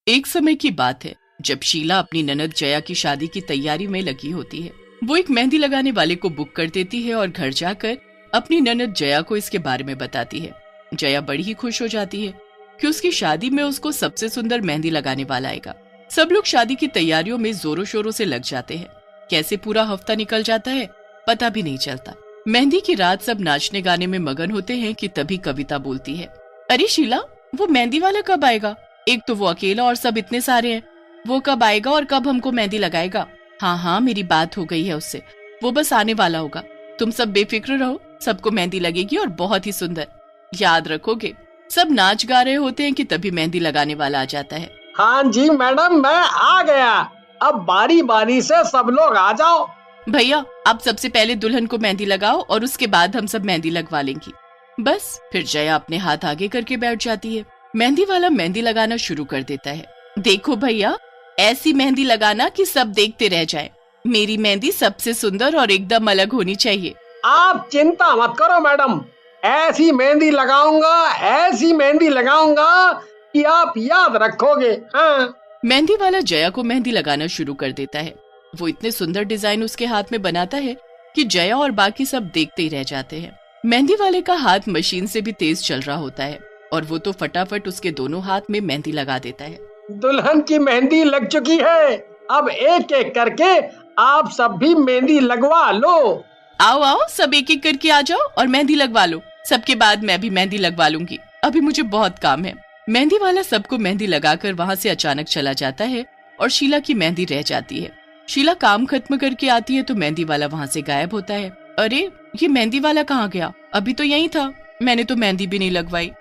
एक समय की बात है जब शीला अपनी ननद जया की शादी की तैयारी में लगी होती है। वो एक मेहंदी लगाने वाले को बुक कर देती है और घर जाकर अपनी ननद जया को इसके बारे में बताती है। जया बड़ी ही खुश हो जाती है कि उसकी शादी में उसको सबसे सुंदर मेहंदी लगाने वाला आएगा। सब लोग शादी की तैयारियों में जोरों शोरों से लग जाते हैं। कैसे पूरा हफ्ता निकल जाता है पता भी नहीं चलता। मेहंदी की रात सब नाचने गाने में मगन होते हैं कि तभी कविता बोलती है, अरे शीला, वो मेहंदी वाला कब आएगा? एक तो वो अकेला और सब इतने सारे हैं। वो कब आएगा और कब हमको मेहंदी लगाएगा? हाँ हाँ, मेरी बात हो गई है उससे, वो बस आने वाला होगा। तुम सब बेफिक्र रहो, सबको मेहंदी लगेगी और बहुत ही सुंदर। याद रखोगे। सब नाच गा रहे होते हैं कि तभी मेहंदी लगाने वाला आ जाता है। हाँ जी मैडम, मैं आ गया। अब बारी बारी से सब लोग आ जाओ। भैया, आप सबसे पहले दुल्हन को मेहंदी लगाओ और उसके बाद हम सब मेहंदी लगवा लेंगी। बस फिर जया अपने हाथ आगे करके बैठ जाती है। मेहंदी वाला मेहंदी लगाना शुरू कर देता है। देखो भैया, ऐसी मेहंदी लगाना कि सब देखते रह जाएं। मेरी मेहंदी सबसे सुंदर और एकदम अलग होनी चाहिए। आप चिंता मत करो मैडम, ऐसी मेहंदी लगाऊंगा कि आप याद रखोगे। हाँ। मेहंदी वाला जया को मेहंदी लगाना शुरू कर देता है। वो इतने सुंदर डिजाइन उसके हाथ में बनाता है कि जया और बाकी सब देखते ही रह जाते हैं। मेहंदी वाले का हाथ मशीन से भी तेज चल रहा होता है और वो तो फटाफट उसके दोनों हाथ में मेहंदी लगा देता है। दुल्हन की मेहंदी लग चुकी है। अब एक एक करके आप सब भी मेहंदी लगवा लो। आओ आओ, सब एक एक करके आ जाओ और मेहंदी लगवा लो। सबके बाद मैं भी मेहंदी लगवा लूंगी, अभी मुझे बहुत काम है। मेहंदी वाला सबको मेहंदी लगाकर वहाँ से अचानक चला जाता है और शीला की मेहंदी रह जाती है। शीला काम खत्म करके आती है तो मेहंदी वाला वहाँ से गायब होता है। अरे, ये मेहंदी वाला कहाँ गया? अभी तो यहीं था, मैंने तो मेहंदी भी नहीं लगवाई।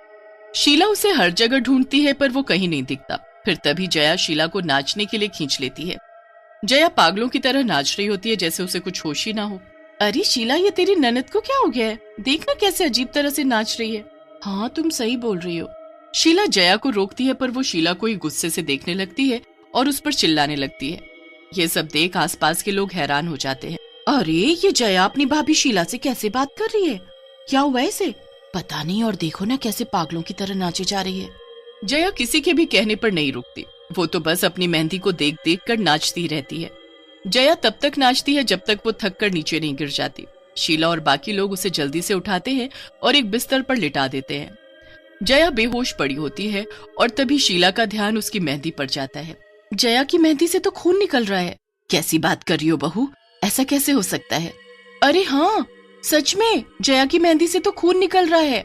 शीला उसे हर जगह ढूंढती है पर वो कहीं नहीं दिखता। फिर तभी जया शीला को नाचने के लिए खींच लेती है। जया पागलों की तरह नाच रही होती है जैसे उसे कुछ होश ही ना हो। अरे शीला, ये तेरी ननद को क्या हो गया है? देखना कैसे अजीब तरह से नाच रही है। हाँ, तुम सही बोल रही हो। शीला जया को रोकती है पर वो शीला को ही गुस्से से देखने लगती है और उस पर चिल्लाने लगती है। ये सब देख आसपास के लोग हैरान हो जाते हैं। अरे, ये जया अपनी भाभी शीला से कैसे बात कर रही है? क्या हुआ इसे? पता नहीं, और देखो ना कैसे पागलों की तरह नाचे जा रही है। जया किसी के भी कहने पर नहीं रुकती। वो तो बस अपनी मेहंदी को देख देख कर नाचती रहती है। जया तब तक नाचती है जब तक वो थक कर नीचे नहीं गिर जाती। शीला और बाकी लोग उसे जल्दी से उठाते हैं और एक बिस्तर पर लिटा देते हैं। जया बेहोश पड़ी होती है और तभी शीला का ध्यान उसकी मेहंदी पर जाता है। जया की मेहंदी से तो खून निकल रहा है। कैसी बात कर रही हो बहू, ऐसा कैसे हो सकता है? अरे हाँ, सच में जया की मेहंदी से तो खून निकल रहा है।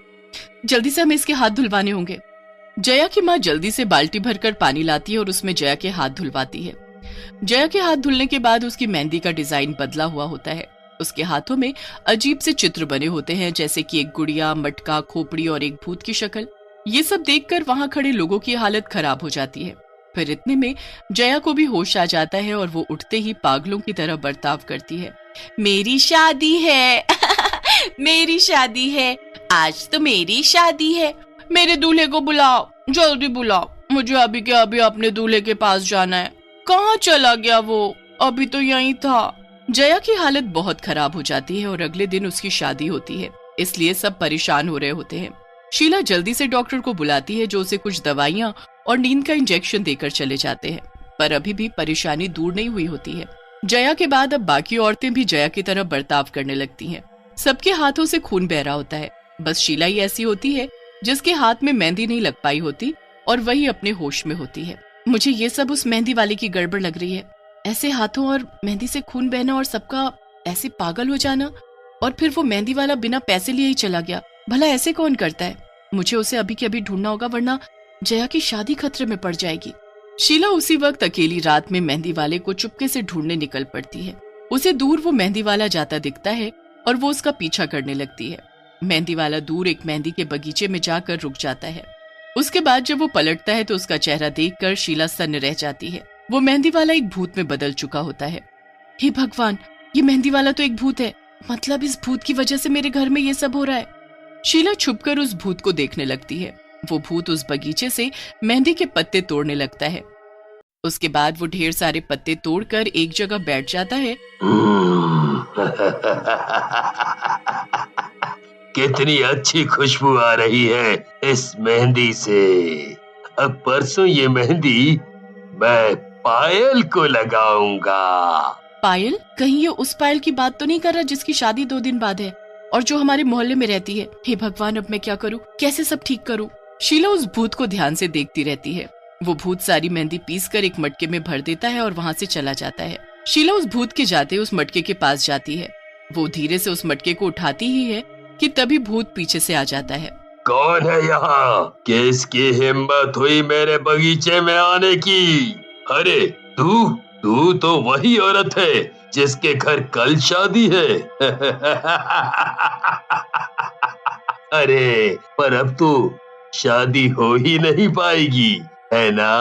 जल्दी से हमें इसके हाथ धुलवाने होंगे। जया की माँ जल्दी से बाल्टी भरकर पानी लाती है और उसमें जया के हाथ धुलवाती है। जया के हाथ धुलने के बाद उसकी मेहंदी का डिजाइन बदला हुआ होता है। उसके हाथों में अजीब से चित्र बने होते हैं, जैसे कि एक गुड़िया, मटका, खोपड़ी और एक भूत की शक्ल। ये सब देखकर वहां खड़े लोगों की हालत खराब हो जाती है। फिर इतने में जया को भी होश आ जाता है और वो उठते ही पागलों की तरह बर्ताव करती है। मेरी शादी है मेरी शादी है, आज तो मेरी शादी है। मेरे दूल्हे को बुलाओ, जल्दी बुलाओ, मुझे अभी के अभी अपने दूल्हे के पास जाना है। कहाँ चला गया वो? अभी तो यहीं था। जया की हालत बहुत खराब हो जाती है और अगले दिन उसकी शादी होती है, इसलिए सब परेशान हो रहे होते हैं। शीला जल्दी से डॉक्टर को बुलाती है जो उसे कुछ दवाइयाँ और नींद का इंजेक्शन देकर चले जाते हैं, पर अभी भी परेशानी दूर नहीं हुई होती है। जया के बाद अब बाकी औरतें भी जया की तरह बर्ताव करने लगती हैं। सबके हाथों से खून बह रहा होता है। बस शीला ही ऐसी होती है जिसके हाथ में मेहंदी नहीं लग पाई होती और वही अपने होश में होती है। मुझे ये सब उस मेहंदी वाले की गड़बड़ लग रही है। ऐसे हाथों और मेहंदी से खून बहना और सबका ऐसे पागल हो जाना, और फिर वो मेहंदी वाला बिना पैसे लिए ही चला गया। भला ऐसे कौन करता है? मुझे उसे अभी के अभी ढूंढना होगा, वरना जया की शादी खतरे में पड़ जाएगी। शीला उसी वक्त अकेली रात में मेहंदी वाले को चुपके से ढूंढने निकल पड़ती है। उसे दूर वो मेहंदी वाला जाता दिखता है और वो उसका पीछा करने लगती है। मेहंदी वाला दूर एक मेहंदी के बगीचे में जाकर रुक जाता है। उसके बाद जब वो पलटता है तो उसका चेहरा देखकर शीला सन्न रह जाती है। वो मेहंदी वाला एक भूत में बदल चुका होता है। हे भगवान, ये मेहंदी वाला तो एक भूत है। मतलब इस भूत की वजह से मेरे घर में ये सब हो रहा है। शीला छुपकर उस भूत को देखने लगती है। वो भूत उस बगीचे से मेहंदी के पत्ते तोड़ने लगता है। उसके बाद वो ढेर सारे पत्ते तोड़कर एक जगह बैठ जाता है। कितनी अच्छी खुशबू आ रही है इस मेहंदी से। अब परसों ये मेहंदी मैं पायल को लगाऊंगा। पायल? कहीं ये उस पायल की बात तो नहीं कर रहा जिसकी शादी 2 दिन बाद है और जो हमारे मोहल्ले में रहती है? हे भगवान, अब मैं क्या करूं? कैसे सब ठीक करूं? शीला उस भूत को ध्यान से देखती रहती है। वो भूत सारी मेहंदी पीसकर एक मटके में भर देता है और वहाँ से चला जाता है। शीला उस भूत के जाते उस मटके के पास जाती है। वो धीरे से उस मटके को उठाती ही है कि तभी भूत पीछे से आ जाता है। कौन है यहाँ? किसकी हिम्मत हुई मेरे बगीचे में आने की? अरे तू तो वही औरत है जिसके घर कल शादी है। अरे पर अब तो शादी हो ही नहीं पाएगी, है ना?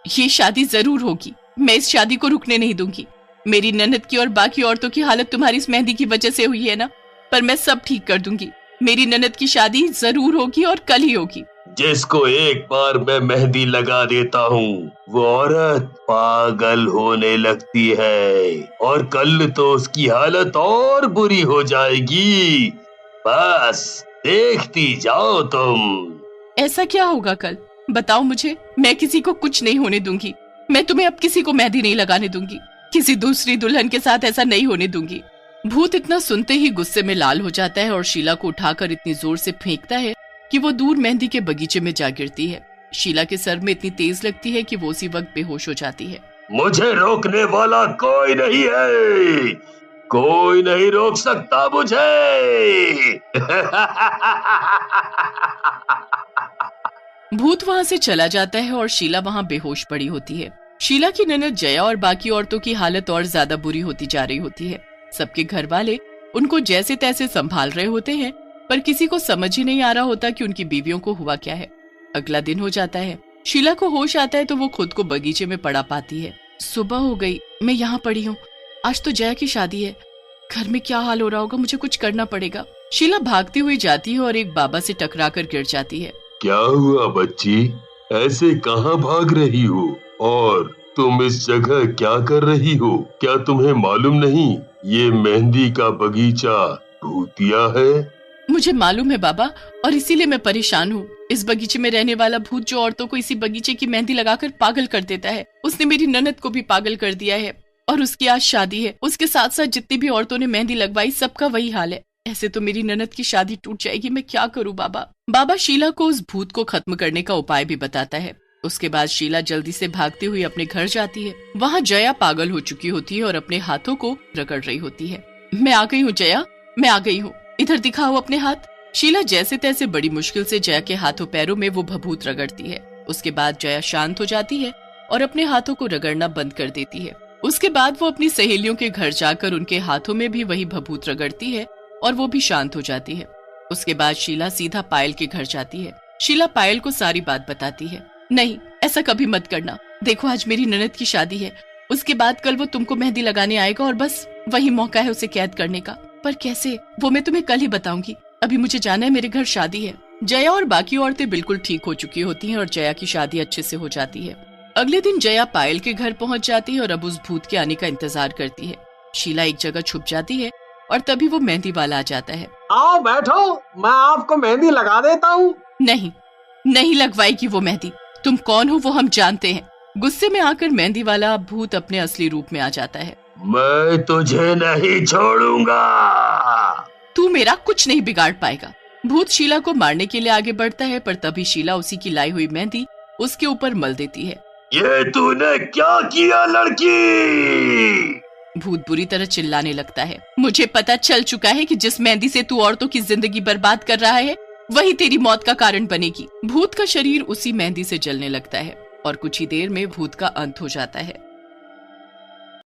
ये शादी जरूर होगी। मैं इस शादी को रुकने नहीं दूंगी। मेरी ननद की और बाकी औरतों की हालत तुम्हारी इस मेहंदी की वजह से हुई है ना, पर मैं सब ठीक कर दूंगी। मेरी ननद की शादी जरूर होगी और कल ही होगी। जिसको एक बार मैं मेहंदी लगा देता हूँ वो औरत पागल होने लगती है और कल तो उसकी हालत और बुरी हो जाएगी। बस देखती जाओ तुम। ऐसा क्या होगा कल? बताओ मुझे। मैं किसी को कुछ नहीं होने दूंगी। मैं तुम्हें अब किसी को मेहंदी नहीं लगाने दूंगी। किसी दूसरी दुल्हन के साथ ऐसा नहीं होने दूंगी। भूत इतना सुनते ही गुस्से में लाल हो जाता है और शीला को उठाकर इतनी जोर से फेंकता है कि वो दूर मेहंदी के बगीचे में जा गिरती है। शीला के सर में इतनी तेज लगती है कि वो उसी वक्त बेहोश हो जाती है। मुझे रोकने वाला कोई नहीं है, कोई नहीं रोक सकता मुझे। भूत वहाँ से चला जाता है और शीला वहाँ बेहोश पड़ी होती है। शीला की ननद जया और बाकी औरतों की हालत और ज्यादा बुरी होती जा रही होती है। सबके घर वाले उनको जैसे तैसे संभाल रहे होते हैं, पर किसी को समझ ही नहीं आ रहा होता कि उनकी बीवियों को हुआ क्या है। अगला दिन हो जाता है। शीला को होश आता है तो वो खुद को बगीचे में पड़ा पाती है। सुबह हो गई, मैं यहाँ पड़ी हूँ। आज तो जया की शादी है। घर में क्या हाल हो रहा होगा, मुझे कुछ करना पड़ेगा। शीला भागती हुई जाती है और एक बाबा से टकरा कर गिर जाती है। क्या हुआ बच्ची? ऐसे कहाँ भाग रही हो? और तुम इस जगह क्या कर रही हो? क्या तुम्हें मालूम नहीं ये मेहंदी का बगीचा भूतिया है? मुझे मालूम है बाबा, और इसीलिए मैं परेशान हूँ। इस बगीचे में रहने वाला भूत जो औरतों को इसी बगीचे की मेहंदी लगाकर पागल कर देता है, उसने मेरी ननद को भी पागल कर दिया है। और उसकी आज शादी है। उसके साथ साथ जितनी भी औरतों ने मेहंदी लगवाई सबका वही हाल है। ऐसे तो मेरी ननद की शादी टूट जाएगी। मैं क्या करूँ बाबा? बाबा शीला को उस भूत को खत्म करने का उपाय भी बताता है। उसके बाद शीला जल्दी से भागती हुई अपने घर जाती है। वहाँ जया पागल हो चुकी होती है और अपने हाथों को रगड़ रही होती है। मैं आ गई हूँ जया, मैं आ गई हूँ, इधर दिखाओ अपने हाथ। शीला जैसे तैसे बड़ी मुश्किल से जया के हाथों पैरों में वो भभूत रगड़ती है। उसके बाद जया शांत हो जाती है और अपने हाथों को रगड़ना बंद कर देती है। उसके बाद वो अपनी सहेलियों के घर जाकर उनके हाथों में भी वही भभूत रगड़ती है और वो भी शांत हो जाती है। उसके बाद शीला सीधा पायल के घर जाती है। शीला पायल को सारी बात बताती है। नहीं, ऐसा कभी मत करना। देखो आज मेरी ननद की शादी है, उसके बाद कल वो तुमको मेहंदी लगाने आएगा और बस वही मौका है उसे कैद करने का। पर कैसे, वो मैं तुम्हें कल ही बताऊंगी। अभी मुझे जाना है, मेरे घर शादी है। जया और बाकी औरतें बिल्कुल ठीक हो चुकी होती हैं और जया की शादी अच्छे से हो जाती है। अगले दिन जया पायल के घर पहुंच जाती है और अब उस भूत के आने का इंतजार करती है। शीला एक जगह छुप जाती है और तभी वो मेहंदी वाला आ जाता है। आओ बैठो, मैं आपको मेहंदी लगा देता हूँ। नहीं, नहीं लगवाएगी वो मेहंदी। तुम कौन हो वो हम जानते हैं। गुस्से में आकर मेहंदी वाला भूत अपने असली रूप में आ जाता है। मैं तुझे नहीं छोड़ूंगा। तू मेरा कुछ नहीं बिगाड़ पाएगा। भूत शीला को मारने के लिए आगे बढ़ता है, पर तभी शीला उसी की लाई हुई मेहंदी उसके ऊपर मल देती है। ये तूने क्या किया लड़की? भूत बुरी तरह चिल्लाने लगता है। मुझे पता चल चुका है कि जिस मेहंदी से तू औरतों की जिंदगी बर्बाद कर रहा है वही तेरी मौत का कारण बनेगी। भूत का शरीर उसी मेहंदी से जलने लगता है और कुछ ही देर में भूत का अंत हो जाता है।